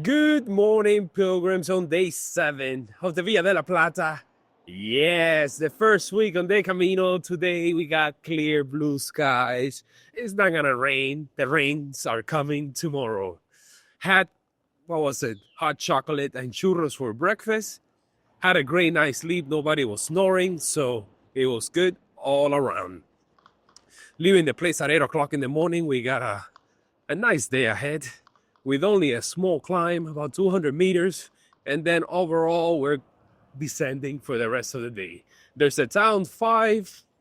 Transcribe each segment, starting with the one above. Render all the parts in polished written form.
Good morning, pilgrims, on day 7 of the Via de la Plata. Yes, the first week on the Camino. Today we got clear blue skies. It's not gonna rain. The rains are coming tomorrow. Had, what was it? Hot chocolate and churros for breakfast. Had a great night's sleep. Nobody was snoring, so it was good all around. Leaving the place at 8 o'clock in the morning, we got a nice day ahead with only a small climb, about 200 meters, and then overall we're descending for the rest of the day. There's a town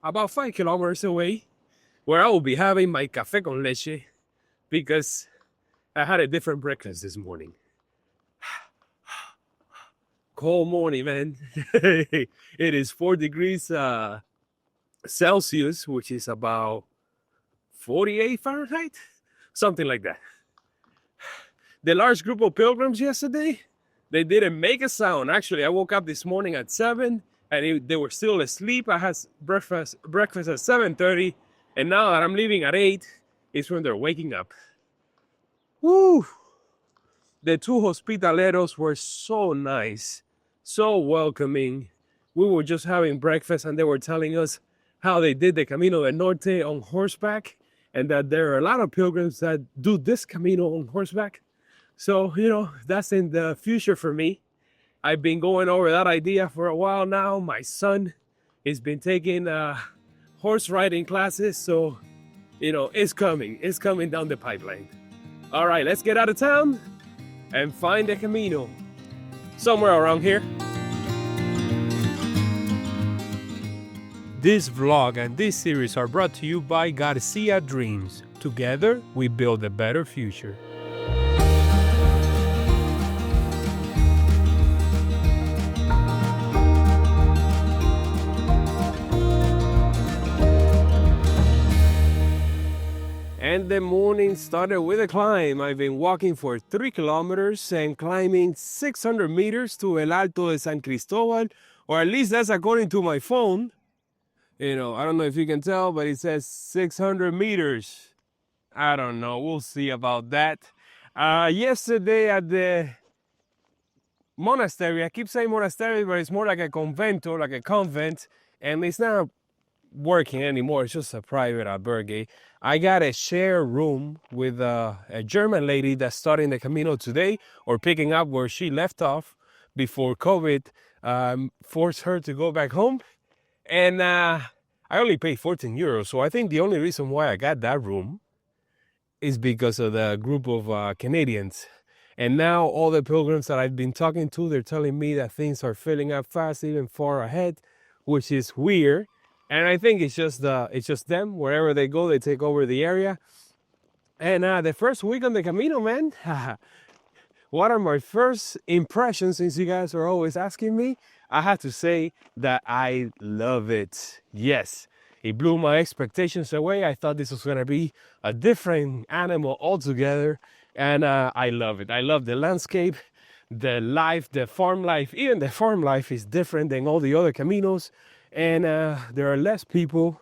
about 5 kilometers away, where I will be having my café con leche because I had a different breakfast this morning. Cold morning, man. It is 4 degrees Celsius, which is about 48 Fahrenheit, something like that. The large group of pilgrims yesterday, they didn't make a sound. Actually, I woke up this morning at 7 and they were still asleep. I had breakfast at 7:30, and now that I'm leaving at 8, it's when they're waking up. Woo! The two hospitaleros were so nice, so welcoming. We were just having breakfast and they were telling us how they did the Camino del Norte on horseback, and that there are a lot of pilgrims that do this Camino on horseback. So, that's in the future for me. I've been going over that idea for a while now. My son has been taking horse riding classes. So, it's coming. It's coming down the pipeline. All right, let's get out of town and find a Camino somewhere around here. This vlog and this series are brought to you by Garcia Dreams. Together, we build a better future. And the morning started with a climb. I've been walking for 3 kilometers and climbing 600 meters to El Alto de San Cristobal, or at least that's according to my phone. I don't know if you can tell, but it says 600 meters. I don't know. We'll see about that. Yesterday at the monastery, I keep saying monastery, but it's more like a convento, like a convent, and it's not working anymore. It's just a private albergue. I got a share room with a German lady that's starting the Camino today, or picking up where she left off before COVID forced her to go back home. And I only paid 14 euros. So I think the only reason why I got that room is because of the group of Canadians. And now all the pilgrims that I've been talking to, they're telling me that things are filling up fast, even far ahead, which is weird. And I think it's just them. Wherever they go, they take over the area. And the first week on the Camino, man, what are my first impressions, since you guys are always asking me? I have to say that I love it. Yes, it blew my expectations away. I thought this was going to be a different animal altogether. And I love it. I love the landscape, the life, the farm life. Even the farm life is different than all the other Caminos. And there are less people.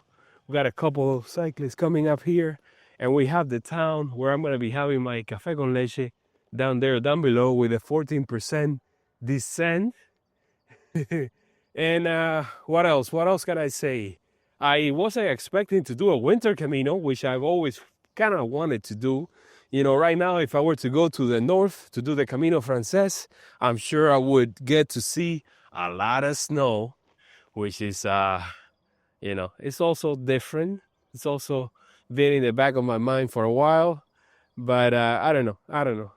We got a couple of cyclists coming up here. And we have the town where I'm going to be having my café con leche down there, down below, with a 14% descent. And what else? What else can I say? I wasn't expecting to do a winter Camino, which I've always kind of wanted to do. Right now, if I were to go to the north to do the Camino Frances, I'm sure I would get to see a lot of snow, which is, it's also different. It's also been in the back of my mind for a while, but I don't know.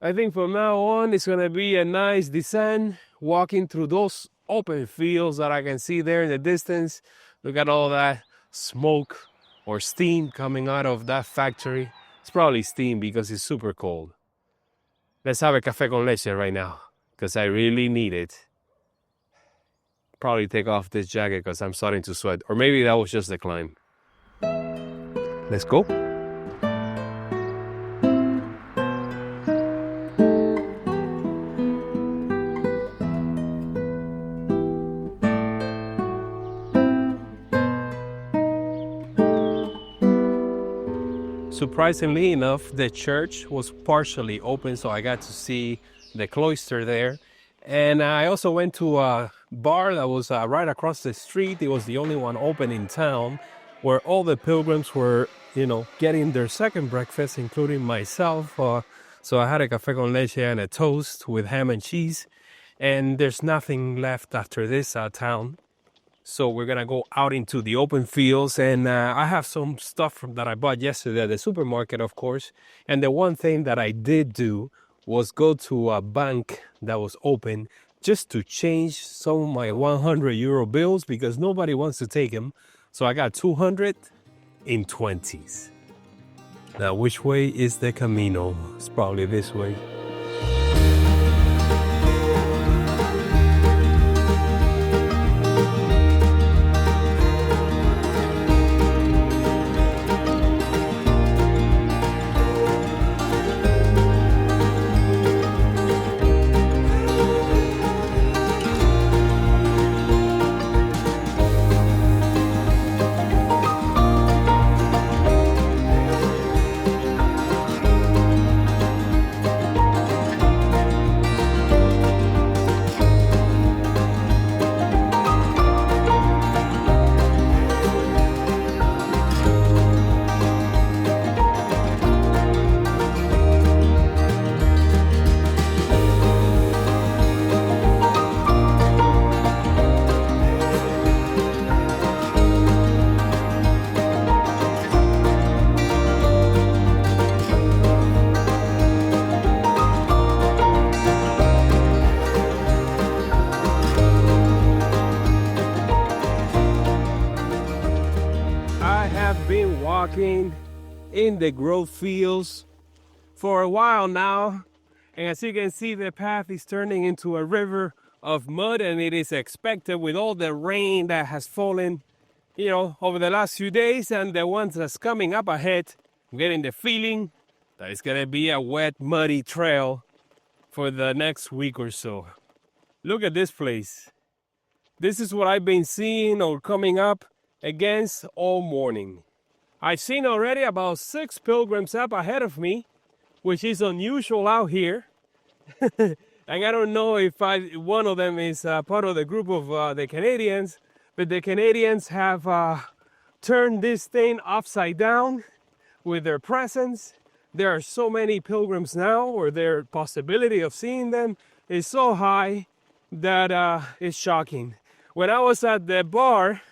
I think from now on, it's going to be a nice descent, walking through those open fields that I can see there in the distance. Look at all that smoke or steam coming out of that factory. It's probably steam because it's super cold. Let's have a café con leche right now, because I really need it. Probably take off this jacket because I'm starting to sweat. Or maybe that was just the climb. Let's go. Surprisingly enough, the church was partially open, so I got to see the cloister there. And I also went to a bar that was right across the street. It was the only one open in town, where all the pilgrims were, getting their second breakfast, including myself. So I had a café con leche and a toast with ham and cheese. And there's nothing left after this town. So we're going to go out into the open fields, and I have some stuff that I bought yesterday at the supermarket, of course. And the one thing that I did do was go to a bank that was open just to change some of my 100 euro bills because nobody wants to take them. So I got 200 in 20s. Now, which way is the Camino? It's probably this way. In the growth fields for a while now, and as you can see, the path is turning into a river of mud, and it is expected with all the rain that has fallen over the last few days and the ones that's coming up ahead. I'm getting the feeling that it's gonna be a wet, muddy trail for the next week or so. Look at this place. This is what I've been seeing or coming up against all morning. I've seen already about 6 pilgrims up ahead of me, which is unusual out here. And I don't know if one of them is part of the group of the Canadians, but the Canadians have turned this thing upside down with their presence. There are so many pilgrims now, or their possibility of seeing them is so high that it's shocking. When I was at the bar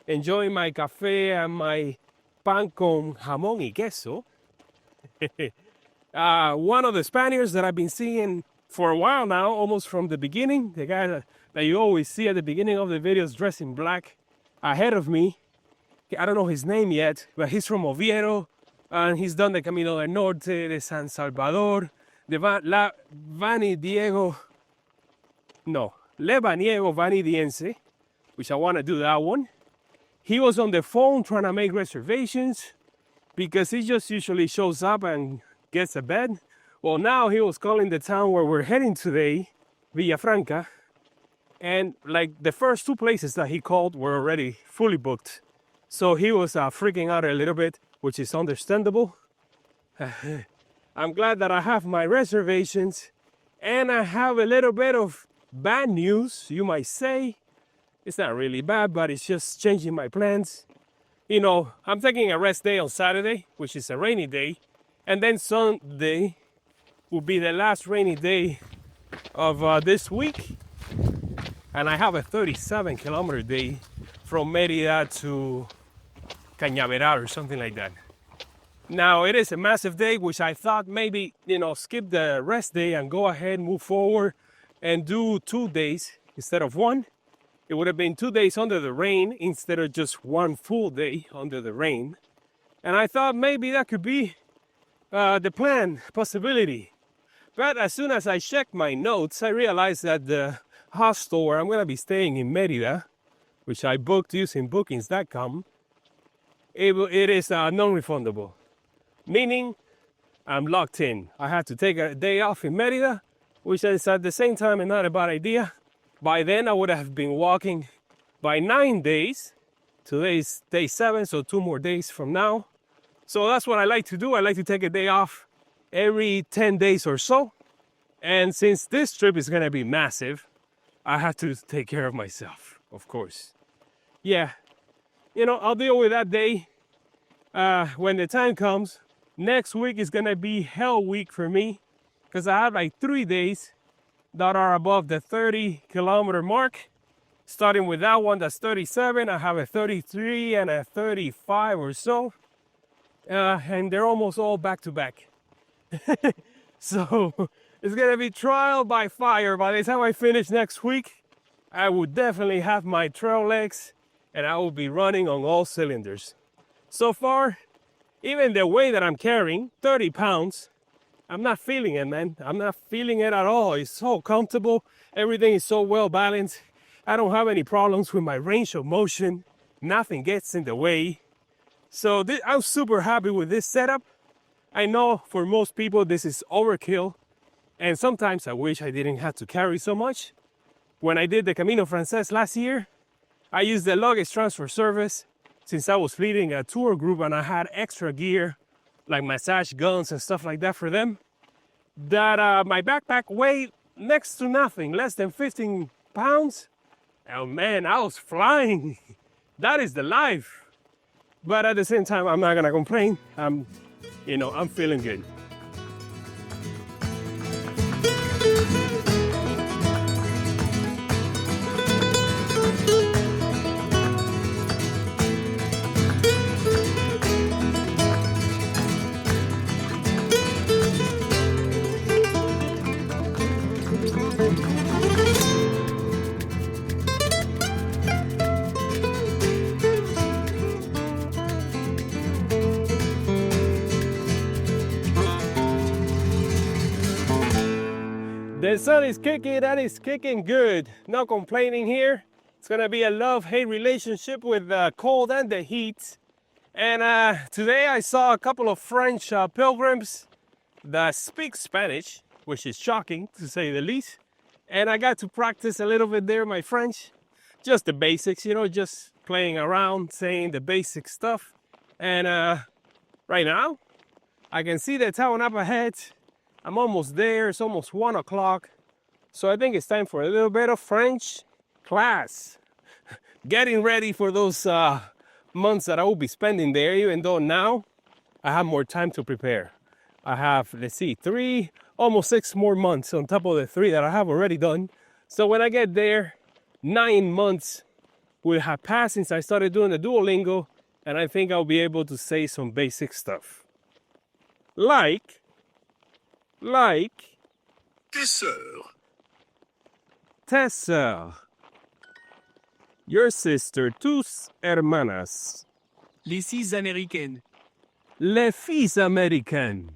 enjoying my cafe and my pan con jamón y queso, one of the Spaniards that I've been seeing for a while now, almost from the beginning, the guy that you always see at the beginning of the videos dressed in black ahead of me, I don't know his name yet, but he's from Oviedo, and he's done the Camino del Norte, de San Salvador, Le Vanidiego Vanidiense, which I want to do that one. He was on the phone trying to make reservations because he just usually shows up and gets a bed. Well, now he was calling the town where we're heading today, Villafranca, and like the first 2 places that he called were already fully booked. So he was freaking out a little bit, which is understandable. I'm glad that I have my reservations, and I have a little bit of bad news, you might say. It's not really bad, but it's just changing my plans. I'm taking a rest day on Saturday, which is a rainy day, and then Sunday will be the last rainy day of this week. And I have a 37-kilometer day from Mérida to Cañaveral or something like that. Now, it is a massive day, which I thought maybe, skip the rest day and go ahead, move forward, and do 2 days instead of 1. It would have been 2 days under the rain instead of just 1 full day under the rain. And I thought maybe that could be the plan, possibility. But as soon as I checked my notes, I realized that the hostel where I'm going to be staying in Mérida, which I booked using bookings.com, it is non-refundable. Meaning, I'm locked in. I had to take a day off in Mérida, which is at the same time not a bad idea. By then, I would have been walking by 9 days. Today is day 7, so 2 more days from now. So that's what I like to do. I like to take a day off every 10 days or so. And since this trip is gonna be massive, I have to take care of myself, of course. Yeah, you know, I'll deal with that day when the time comes. Next week is gonna be hell week for me because I have like 3 days that are above the 30-kilometer mark. Starting with that one, that's 37. I have a 33 and a 35 or so. And they're almost all back to back. So it's gonna be trial by fire. By the time I finish next week, I will definitely have my trail legs and I will be running on all cylinders. So far, even the weight that I'm carrying, 30 pounds, I'm not feeling it, man. I'm not feeling it at all. It's so comfortable. Everything is so well balanced. I don't have any problems with my range of motion. Nothing gets in the way. So I'm super happy with this setup. I know for most people this is overkill. And sometimes I wish I didn't have to carry so much. When I did the Camino Frances last year, I used the luggage transfer service since I was leading a tour group and I had extra gear like massage guns and stuff like that for them, that my backpack weighed next to nothing, less than 15 pounds. Oh man, I was flying. That is the life. But at the same time, I'm not gonna complain. I'm feeling good. The sun is kicking, that is kicking good. No complaining here. It's gonna be a love-hate relationship with the cold and the heat. And today I saw a couple of French pilgrims that speak Spanish, which is shocking to say the least. And I got to practice a little bit there, my French. Just the basics, you know, just playing around, saying the basic stuff. And right now, I can see the town up ahead. I'm almost there. It's almost 1 o'clock. So I think it's time for a little bit of French class. Getting ready for those months that I will be spending there, even though now I have more time to prepare. I have, let's see, almost 6 more months on top of the 3 that I have already done. So when I get there, 9 months will have passed since I started doing the Duolingo, and I think I'll be able to say some basic stuff. Like, tes sœurs, tes sœurs, your sister, tus hermanas, Les filles américaines. les filles américaines,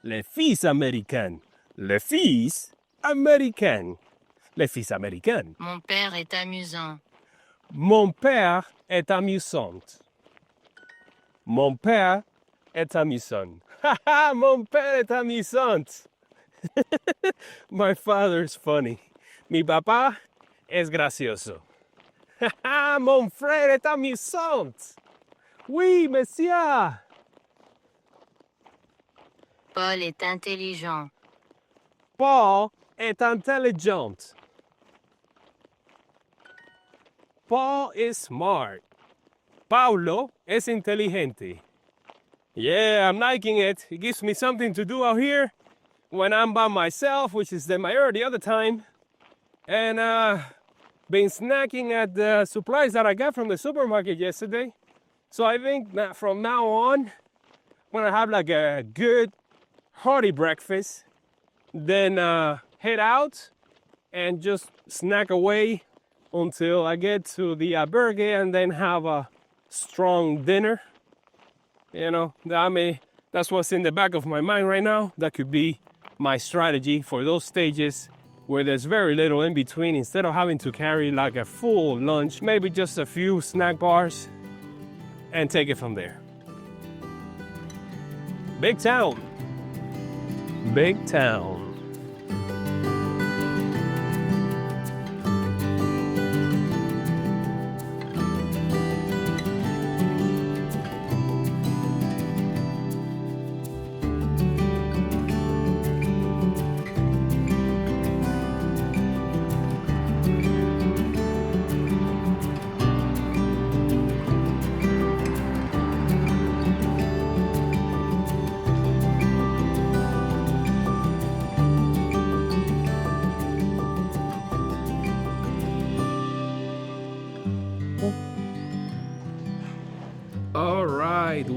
les filles américaines, les filles américaines, les filles américaines. Mon père est amusant. Mon père est amusant. Mon père est amusant. Haha, mon père est amusant. My father's funny. Mi papá es gracioso. Haha, mon frère est amusant. Oui, monsieur. Paul est intelligent. Paul est intelligent. Paul is smart. Paulo es inteligente. Yeah, I'm liking it. It gives me something to do out here when I'm by myself, which is the majority of the time. And been snacking at the supplies that I got from the supermarket yesterday. So I think that from now on, when I have like a good hearty breakfast, then head out and just snack away until I get to the albergue and then have a strong dinner. You know, that's what's in the back of my mind right now. That could be my strategy for those stages where there's very little in between. Instead of having to carry like a full lunch, maybe just a few snack bars and take it from there. Big town. Big town.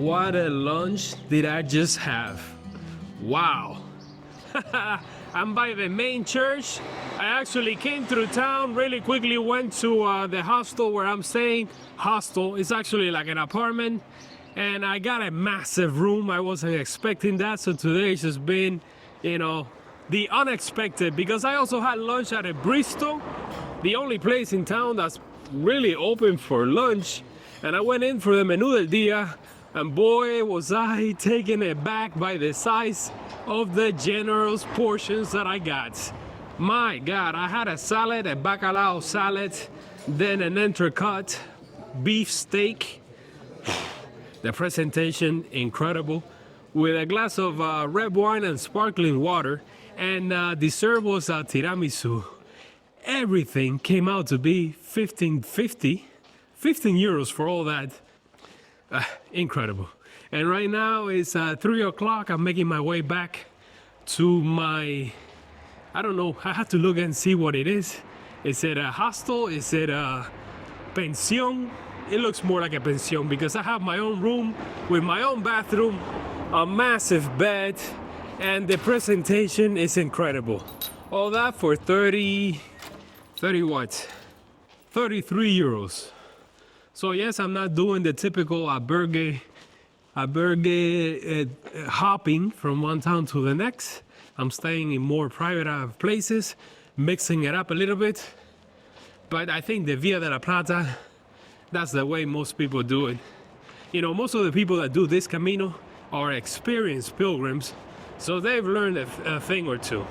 What a lunch did I just have? Wow. I'm by the main church. I actually came through town really quickly, went to the hostel where I'm staying. Hostel is actually like an apartment, and I got a massive room. I wasn't expecting that, so today's just been, you know, the unexpected, because I also had lunch at a Bristol, the only place in town that's really open for lunch, and I went in for the menú del día, and boy was I taken aback by the size of the generous portions that I got. My God, I had a salad, a bacalao salad, then an entrecote, beef steak. The presentation, incredible, with a glass of red wine and sparkling water, and dessert was tiramisu. Everything came out to be 15 euros for all that. Incredible. And right now it's 3 o'clock. I'm making my way back to my, I don't know, I have to look and see what it is. Is it a hostel? Is it a pension? It looks more like a pension because I have my own room with my own bathroom, a massive bed, and the presentation is incredible. All that for 30 what? 33 euros. So yes, I'm not doing the typical albergue hopping from one town to the next. I'm staying in more private places, mixing it up a little bit. But I think the Via de la Plata, that's the way most people do it. You know, most of the people that do this Camino are experienced pilgrims, so they've learned a thing or two.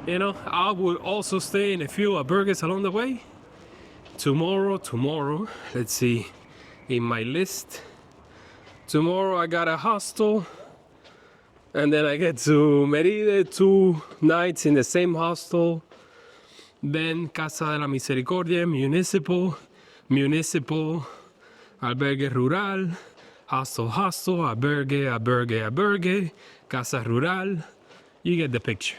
You know, I would also stay in a few albergues along the way. Tomorrow, let's see, in my list. Tomorrow I got a hostel, and then I get to Merida, 2 nights in the same hostel. Then Casa de la Misericordia, municipal, albergue rural, hostel, albergue, casa rural. You get the picture.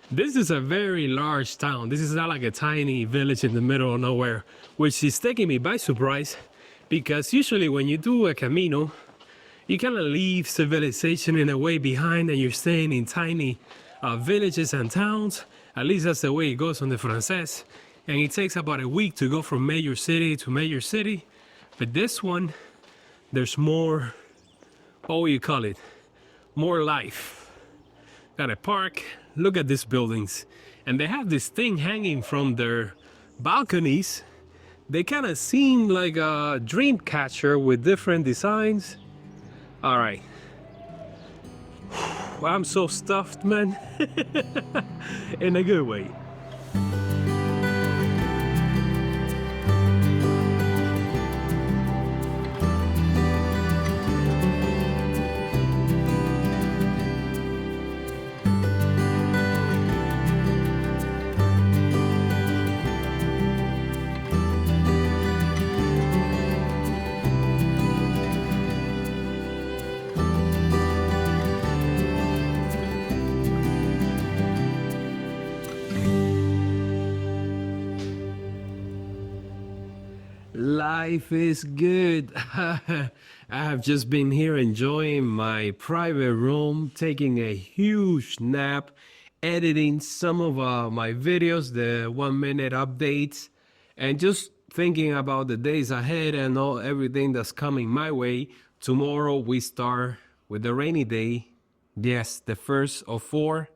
This is a very large town. This is not like a tiny village in the middle of nowhere, which is taking me by surprise, because usually when you do a Camino, you kind of leave civilization in a way behind and you're staying in tiny villages and towns. At least that's the way it goes on the Frances. And it takes about a week to go from major city to major city. But this one, there's more, what would you call it? More life. Got a park. Look at these buildings. And they have this thing hanging from their balconies. They kind of seem like a dream catcher with different designs. All right. Well, I'm so stuffed, man. In a good way. Life is good. I have just been here enjoying my private room, taking a huge nap, editing some of my videos, the 1-minute updates, and just thinking about the days ahead and everything that's coming my way. Tomorrow we start with the rainy day. Yes, the first of 4.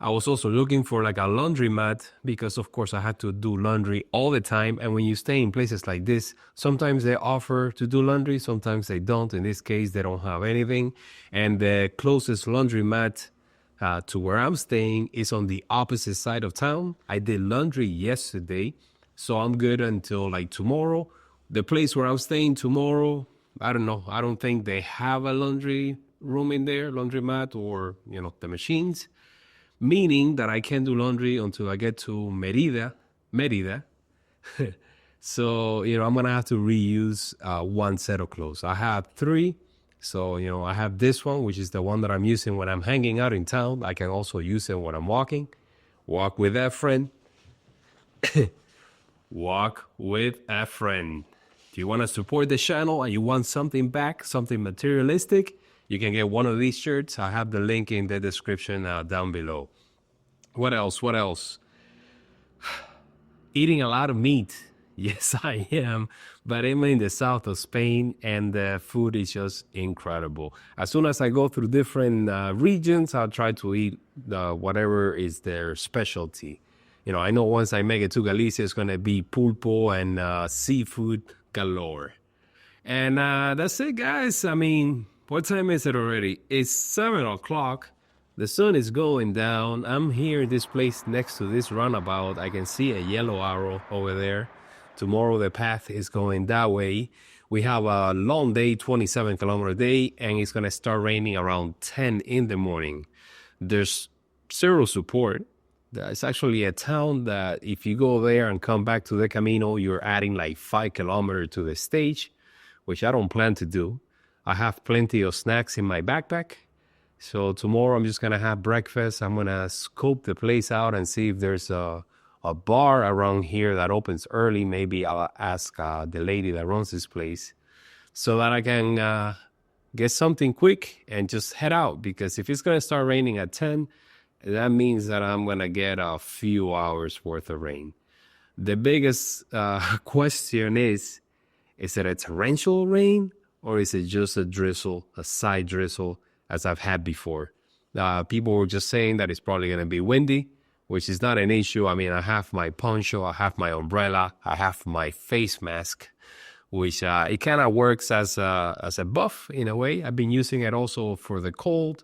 I was also looking for like a laundromat because of course I had to do laundry all the time. And when you stay in places like this, sometimes they offer to do laundry, sometimes they don't. In this case, they don't have anything. And the closest laundromat to where I'm staying is on the opposite side of town. I did laundry yesterday, so I'm good until like tomorrow. The place where I'm staying tomorrow, I don't know. I don't think they have a laundry room in there, laundromat, or, you know, the machines. Meaning that I can't do laundry until I get to Merida. So, you know, I'm going to have to reuse one set of clothes. I have 3. So, you know, I have this one, which is the one that I'm using when I'm hanging out in town. I can also use it when I'm walking. Walk with a friend. Walk with a friend. If you want to support the channel and you want something back, something materialistic, you can get one of these shirts. I have the link in the description down below. What else? What else? Eating a lot of meat. Yes, I am. But I'm in the south of Spain and the food is just incredible. As soon as I go through different regions, I'll try to eat whatever is their specialty. You know, I know once I make it to Galicia, it's going to be pulpo and seafood galore. And that's it, guys. I mean, what time is it already? It's 7 o'clock. The sun is going down. I'm here in this place next to this runabout. I can see a yellow arrow over there. Tomorrow the path is going that way. We have a long day, 27-kilometer day, and it's going to start raining around 10 in the morning. There's zero support. It's actually a town that if you go there and come back to the Camino, you're adding like 5 kilometers to the stage, which I don't plan to do. I have plenty of snacks in my backpack. So tomorrow I'm just going to have breakfast. I'm going to scope the place out and see if there's a bar around here that opens early. Maybe I'll ask the lady that runs this place so that I can get something quick and just head out. Because if it's going to start raining at 10, that means that I'm going to get a few hours worth of rain. The biggest question is it a torrential rain or is it just a drizzle, a side drizzle as I've had before? People were just saying that it's probably going to be windy, which is not an issue. I mean, I have my poncho, I have my umbrella, I have my face mask, which it kind of works as a buff in a way. I've been using it also for the cold.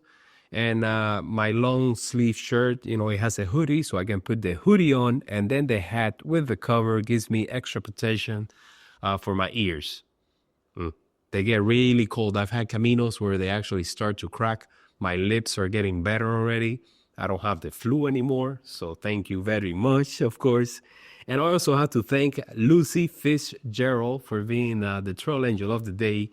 And my long sleeve shirt, you know, it has a hoodie, so I can put the hoodie on, and then the hat with the cover gives me extra protection for my ears. They get really cold. I've had caminos where they actually start to crack. My lips are getting better already. I don't have the flu anymore, so thank you very much, of course. And I also have to thank Lucy Fitzgerald for being the trail angel of the day.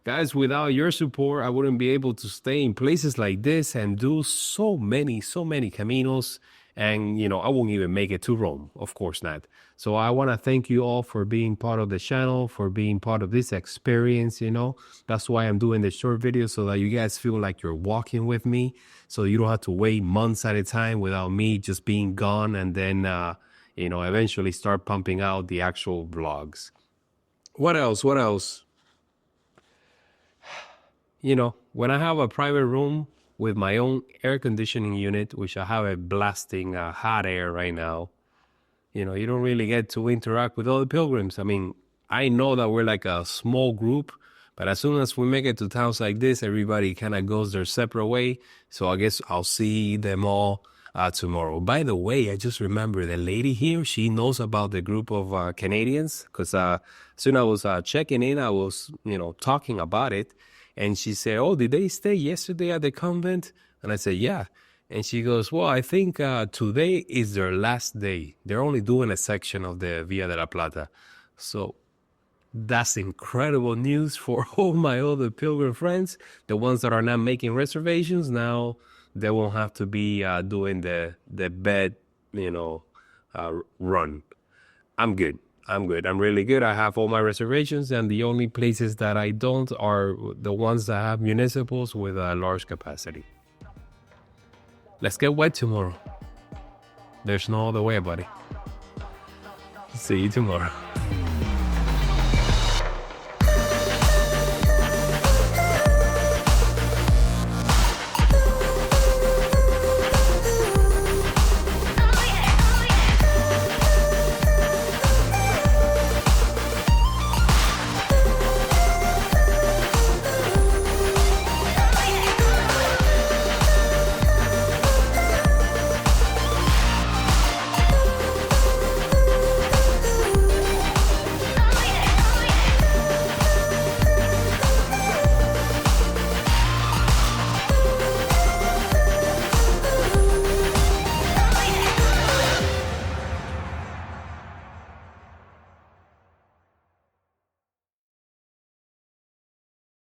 Guys, without your support, I wouldn't be able to stay in places like this and do so many caminos. And, you know, I won't even make it to Rome. Of course not. So I want to thank you all for being part of the channel, for being part of this experience, you know. That's why I'm doing the short videos, so that you guys feel like you're walking with me. So you don't have to wait months at a time without me just being gone and then, you know, eventually start pumping out the actual vlogs. What else? What else? You know, when I have a private room with my own air conditioning unit, which I have a blasting hot air right now, you know, you don't really get to interact with other pilgrims. I mean, I know that we're like a small group, but as soon as we make it to towns like this, everybody kind of goes their separate way. So I guess I'll see them all tomorrow. By the way, I just remember the lady here, she knows about the group of Canadians, because as soon as I was checking in, I was, you know, talking about it. And she said, oh, did they stay yesterday at the convent? And I said, yeah. And she goes, well, I think today is their last day. They're only doing a section of the Via de la Plata. So that's incredible news for all my other pilgrim friends. The ones that are not making reservations, now they won't have to be doing the bed, you know, run. I'm good. I'm really good. I have all my reservations, and the only places that I don't are the ones that have municipals with a large capacity. Let's get wet tomorrow. There's no other way, buddy. See you tomorrow.